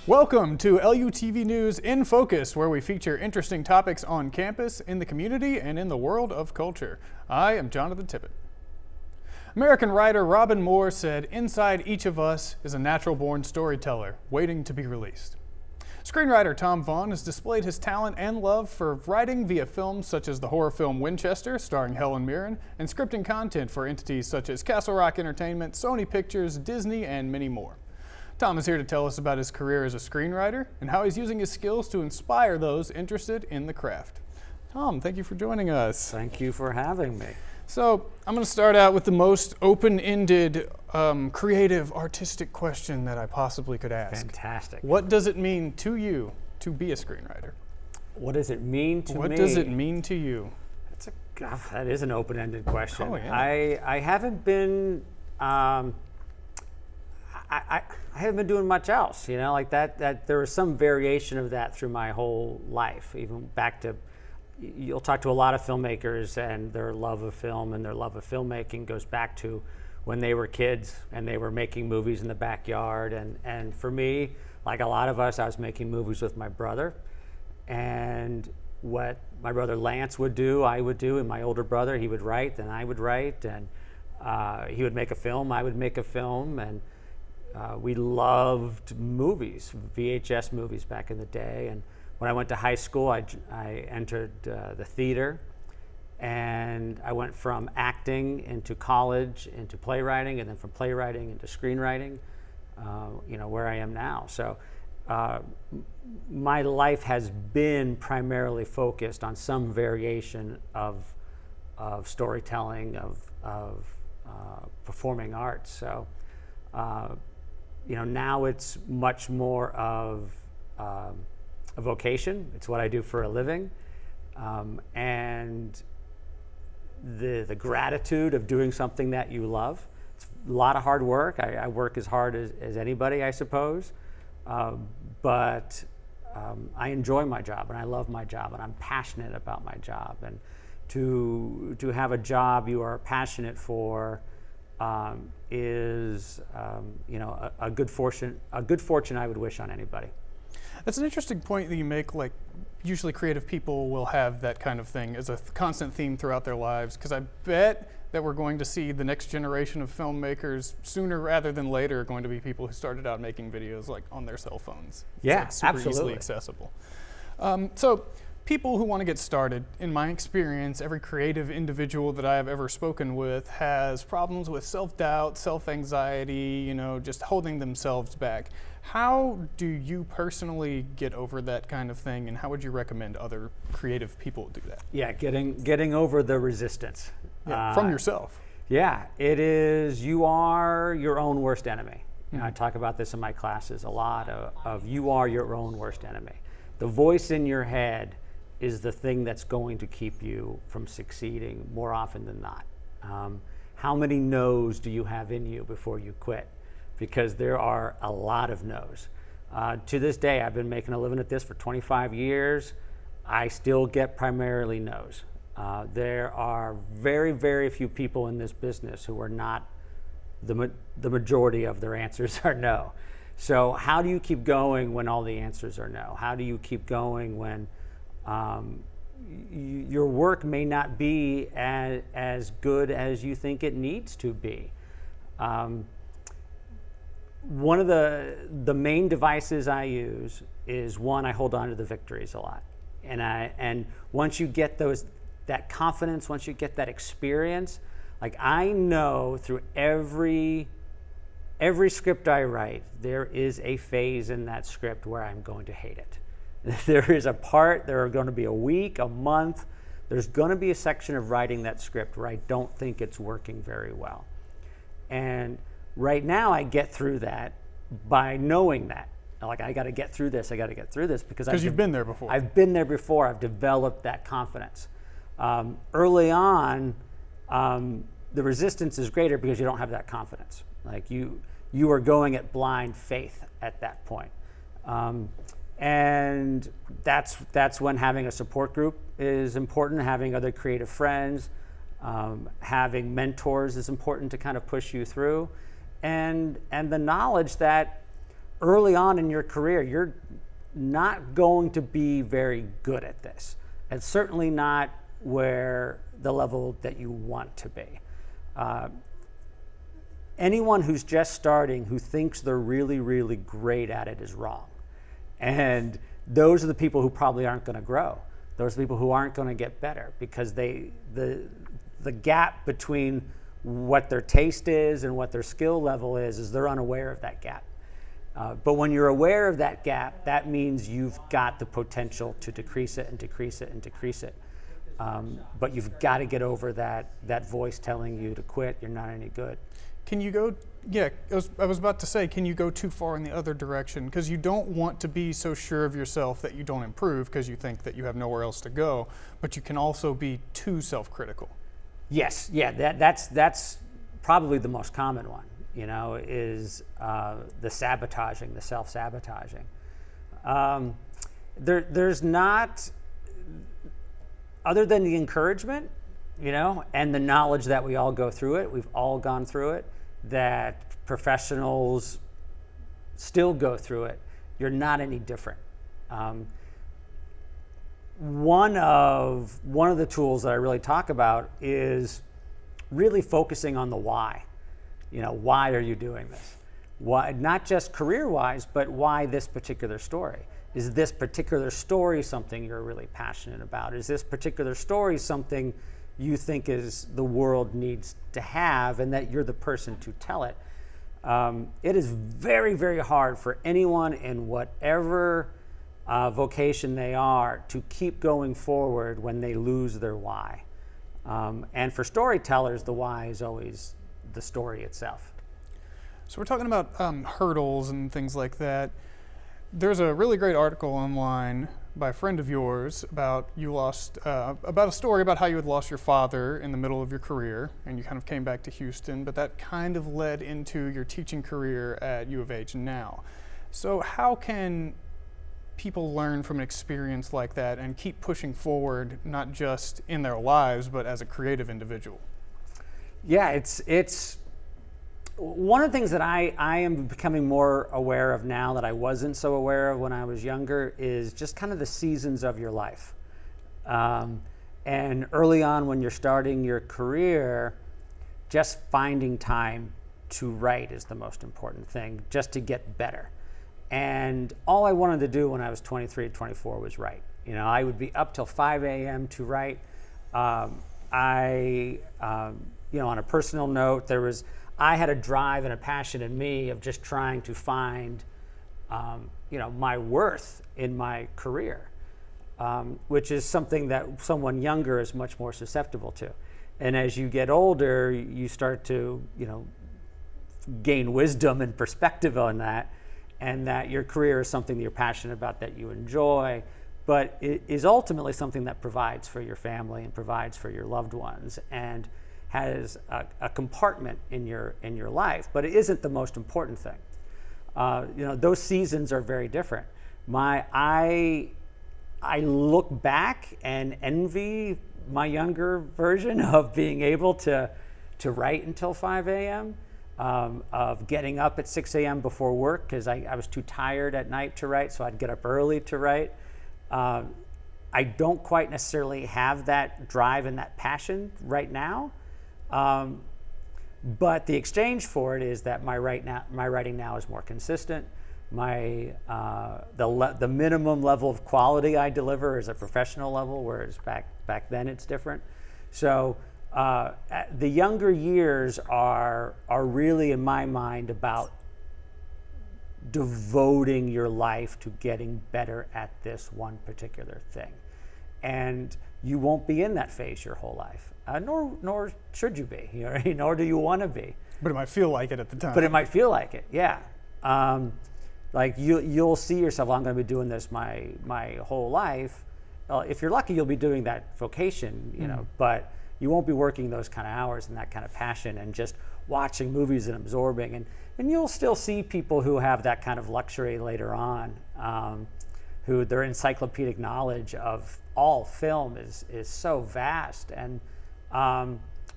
Welcome to LUTV News InFocus, where we feature interesting topics on campus, in the community, and in the world of culture. I am Jonathan Tippett. American writer Robin Moore said, "Inside each of us is a natural-born storyteller waiting to be released." Screenwriter Tom Vaughan has displayed his talent and love for writing via films such as the horror film Winchester, starring Helen Mirren, and scripting content for entities such as Castle Rock Entertainment, Sony Pictures, Disney, and many more. Tom is here to tell us about his career as a screenwriter and how he's using his skills to inspire those interested in the craft. Tom, thank you for joining us. Thank you for having me. So I'm going to start out with the most open-ended, creative, artistic question that I possibly could ask. Fantastic. What does it mean to you to be a screenwriter? What does it mean to me? What does it mean to you? That is an open-ended question. Oh, yeah. I haven't been I haven't been doing much else, like that there was some variation of that through my whole life, even back to, you'll talk to a lot of filmmakers and their love of film and their love of filmmaking goes back to when they were kids and they were making movies in the backyard. And for me, like a lot of us, I was making movies with my brother. And what my brother Lance would do, I would do, and my older brother, he would write, then I would write, and he would make a film, I would make a film, and we loved movies, VHS movies back in the day. And when I went to high school, I entered the theater, and I went from acting into college, into playwriting, and then from playwriting into screenwriting, where I am now. So my life has been primarily focused on some variation of storytelling, of performing arts. So now it's much more of a vocation. It's what I do for a living. And the gratitude of doing something that you love. It's a lot of hard work. I work as hard as anybody, I suppose. But I enjoy my job and I love my job and I'm passionate about my job. And to have a job you are passionate for is a good fortune I would wish on anybody. That's an interesting point that you make. Like, usually creative people will have that kind of thing as a constant theme throughout their lives, because I bet that we're going to see the next generation of filmmakers sooner rather than later are going to be people who started out making videos like on their cell phones. Yeah, it's like super absolutely. Easily accessible. So people who want to get started, in my experience, every creative individual that I have ever spoken with has problems with self-doubt, self-anxiety, just holding themselves back. How do you personally get over that kind of thing, and how would you recommend other creative people do that? Yeah, getting over the resistance. From yourself. Yeah, it is, you are your own worst enemy. I talk about this in my classes a lot, of you are your own worst enemy. The voice in your head is the thing that's going to keep you from succeeding more often than not. How many no's do you have in you before you quit? Because there are a lot of no's. To this day, I've been making a living at this for 25 years. I still get primarily no's. There are very, very few people in this business who are not, the majority of their answers are no. So how do you keep going when all the answers are no? How do you keep going when your work may not be as good as you think it needs to be? One of the main devices I use is, one, I hold on to the victories a lot. And once you get that confidence, once you get that experience, like I know through every script I write, there is a phase in that script where I'm going to hate it. There is a part, there are going to be a week, a month, there's going to be a section of writing that script where I don't think it's working very well. And right now I get through that by knowing that. Like, I got to get through this, because you've been there before. I've been there before, I've developed that confidence. Early on, the resistance is greater because you don't have that confidence. Like you are going at blind faith at that point. And that's when having a support group is important, having other creative friends, having mentors is important to kind of push you through, and the knowledge that early on in your career, you're not going to be very good at this. And certainly not where the level that you want to be. Anyone who's just starting who thinks they're really, really great at it is wrong. And those are the people who probably aren't going to grow. Those are the people who aren't going to get better, because the gap between what their taste is and what their skill level is they're unaware of that gap. But when you're aware of that gap, that means you've got the potential to decrease it and decrease it and decrease it. But you've got to get over that voice telling you to quit, you're not any good. Can you go, I was about to say, can you go too far in the other direction? Because you don't want to be so sure of yourself that you don't improve because you think that you have nowhere else to go, but you can also be too self-critical. Yes, that's probably the most common one, is the sabotaging, the self-sabotaging. There's not, other than the encouragement, and the knowledge that we all go through it, we've all gone through it, that professionals still go through it, you're not any different. One of the tools that I really talk about is really focusing on the why. Why are you doing this? Why, not just career-wise, but why this particular story? Is this particular story something you're really passionate about? Is this particular story something you think is the world needs to have and that you're the person to tell it? It is very, very hard for anyone in whatever vocation they are to keep going forward when they lose their why. And for storytellers, the why is always the story itself. So we're talking about hurdles and things like that. There's a really great article online by a friend of yours about about a story about how you had lost your father in the middle of your career, and you kind of came back to Houston, but that kind of led into your teaching career at U of H now. So how can people learn from an experience like that and keep pushing forward, not just in their lives, but as a creative individual? Yeah, it's one of the things that I am becoming more aware of now that I wasn't so aware of when I was younger is just kind of the seasons of your life. And early on when you're starting your career, just finding time to write is the most important thing, just to get better. And all I wanted to do when I was 23 and 24 was write. I would be up till 5 a.m. to write. On a personal note, I had a drive and a passion in me of just trying to find, my worth in my career, which is something that someone younger is much more susceptible to. And as you get older, you start to, gain wisdom and perspective on that, and that your career is something that you're passionate about, that you enjoy, but it is ultimately something that provides for your family and provides for your loved ones, and has a compartment in your life, but it isn't the most important thing. Those seasons are very different. I look back and envy my younger version of being able to write until 5 a.m., of getting up at 6 a.m. before work because I was too tired at night to write, so I'd get up early to write. I don't quite necessarily have that drive and that passion right now. But the exchange for it is that my writing now is more consistent. The minimum level of quality I deliver is a professional level, whereas back then it's different. So the younger years are really, in my mind, about devoting your life to getting better at this one particular thing. And you won't be in that phase your whole life, nor should you be, nor do you want to be. But it might feel like it at the time. But it might feel like it, yeah. Like you'll see yourself, I'm going to be doing this my whole life. If you're lucky, you'll be doing that vocation, but you won't be working those kind of hours and that kind of passion and just watching movies and absorbing. And you'll still see people who have that kind of luxury later on, who their encyclopedic knowledge of all film is so vast, and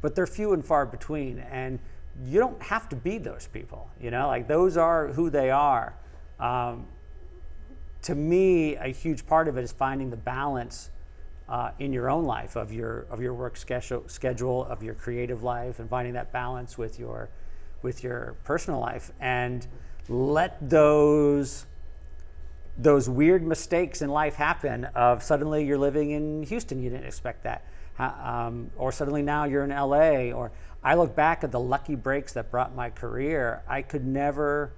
but they're few and far between, and you don't have to be those people, like those are who they are. To me, a huge part of it is finding the balance in your own life of your work schedule, of your creative life, and finding that balance with your personal life, and let those weird mistakes in life happen. Of suddenly you're living in Houston, you didn't expect that, or suddenly now you're in LA. Or I look back at the lucky breaks that brought my career. I could never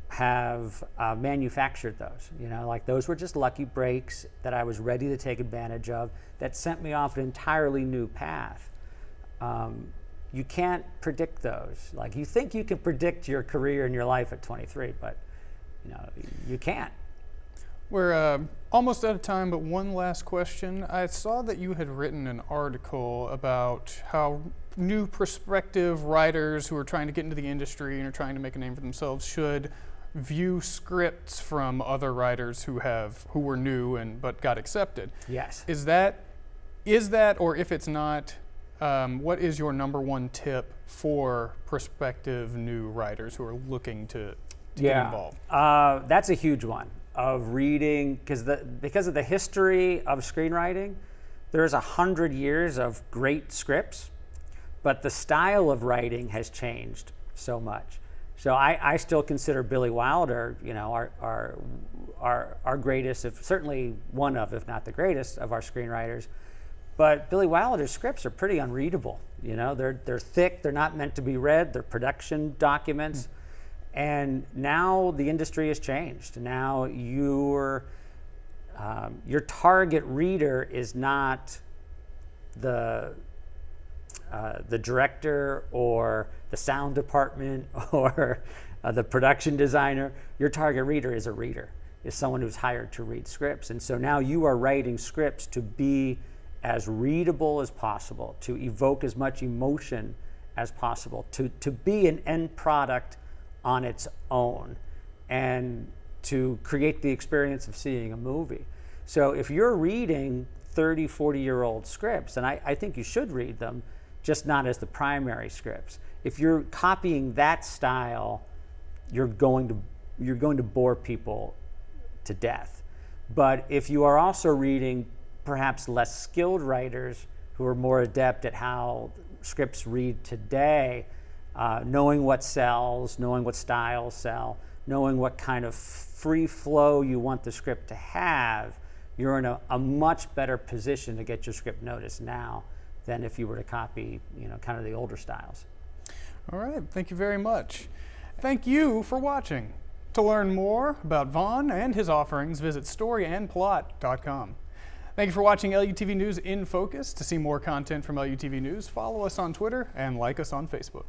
have manufactured those. Like those were just lucky breaks that I was ready to take advantage of that sent me off an entirely new path. You can't predict those. Like you think you can predict your career and your life at 23, but you can't. We're almost out of time, but one last question. I saw that you had written an article about how new prospective writers who are trying to get into the industry and are trying to make a name for themselves should view scripts from other writers who were new but got accepted. Yes. Is that, or if it's not, what is your number one tip for prospective new writers who are looking to get involved? That's a huge one, of reading, because of the history of screenwriting. There's 100 years of great scripts, but the style of writing has changed so much. So I still consider Billy Wilder, our greatest, certainly one of, if not the greatest, of our screenwriters. But Billy Wilder's scripts are pretty unreadable. They're thick. They're not meant to be read. They're production documents. And now the industry has changed. Now your target reader is not the director or the sound department or the production designer. Your target reader is someone who's hired to read scripts. And so now you are writing scripts to be as readable as possible, to evoke as much emotion as possible, to be an end product on its own, and to create the experience of seeing a movie. So if you're reading 30, 40-year-old scripts, and I think you should read them, just not as the primary scripts. If you're copying that style, you're going to bore people to death. But if you are also reading perhaps less skilled writers who are more adept at how scripts read today, knowing what sells, knowing what styles sell, knowing what kind of free flow you want the script to have, you're in a much better position to get your script noticed now than if you were to copy, kind of the older styles. All right, thank you very much. Thank you for watching. To learn more about Vaughan and his offerings, visit storyandplot.com. Thank you for watching LUTV News in Focus. To see more content from LUTV News, follow us on Twitter and like us on Facebook.